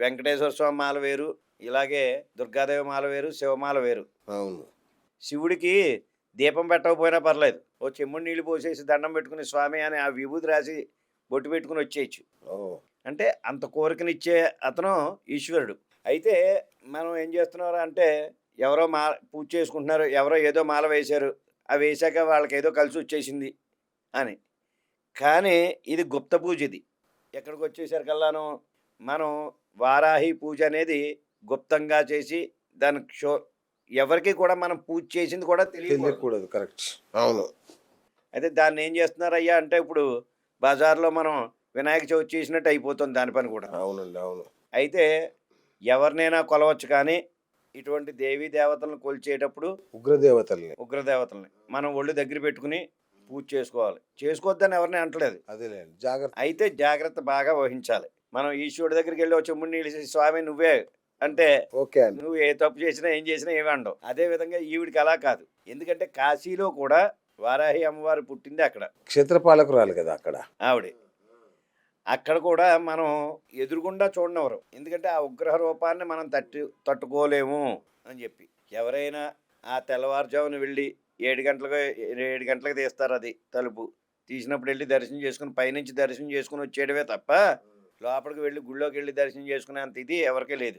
వెంకటేశ్వర స్వామి మాల వేరు, ఇలాగే దుర్గాదేవి మాల వేరు, శివమాల వేరు. అవును. శివుడికి దీపం పెట్టకపోయినా పర్లేదు. ఓ చెంబుడు నీళ్లు పోసేసి దండం పెట్టుకుని స్వామి అని ఆ విభూది రాసి బొట్టు పెట్టుకుని వచ్చేయచ్చు. ఓహ్! అంటే అంత కోరికనిచ్చే అతను ఈశ్వరుడు. అయితే మనం ఏం చేస్తున్నారా అంటే ఎవరో పూజ చేసుకుంటున్నారు. ఎవరో ఏదో మాల వేశారు. అవి వేశాక వాళ్ళకేదో కలిసొచ్చేసింది అని. కానీ ఇది గుప్త పూజ ఇది. ఎక్కడికొచ్చేసరికల్లాను మనం వారాహి పూజ అనేది గుప్తంగా చేసి దానికి ఎవరికీ కూడా మనం పూజ చేసింది కూడా తెలియకూడదు. తెలియకూడదు. కరెక్ట్. అవును. అయితే దాన్నేం చేస్తున్నారయ్యా అంటే ఇప్పుడు బజార్‌లో మనం వినాయక చవితి చేసినట్టు అయిపోతుంది దాని పని కూడా. అవునండి. అవును. అయితే ఎవరినైనా కొలవచ్చు కానీ ఇటువంటి దేవీ దేవతలను కొలిచేటప్పుడు ఉగ్రదేవతల్ని. ఉగ్రదేవతల్ని మనం ఒళ్ళు దగ్గర పెట్టుకుని పూజ చేసుకోవాలి. చేసుకోవద్దని ఎవరిని అంటలేదు. అదేలేండి. జాగ్రత్త. అయితే జాగ్రత్త బాగా వహించాలి. మనం ఈశ్వరుడి దగ్గరికెళ్ళి ఓ చెంబుడు నీళ్ళు ఇచ్చి స్వామి నువ్వే అంటే ఓకే అండి. నువ్వు ఏ తప్పు చేసినా ఏం చేసినా ఏమి అనవు. అదే విధంగా ఈవిడికి అలా కాదు. ఎందుకంటే కాశీలో కూడా వారాహి అమ్మవారు పుట్టింది అక్కడ. క్షేత్రపాలకురాలు కదా అక్కడ. ఆవిడే. అక్కడ కూడా మనం ఎదురుగుండా చూడనివ్వరు. ఎందుకంటే ఆ ఉగ్రహ రూపాన్ని మనం తట్టుకోలేము అని చెప్పి. ఎవరైనా ఆ తెల్లవారుజామున వెళ్ళి 7 గంటలకు తీస్తారు అది తలుపు. తీసినప్పుడు వెళ్ళి దర్శనం చేసుకుని పైనుంచి దర్శనం చేసుకుని వచ్చేయడమే తప్ప లోపలికి వెళ్ళి గుళ్ళోకి వెళ్ళి దర్శనం చేసుకునేంత ఇది ఎవరికీ లేదు.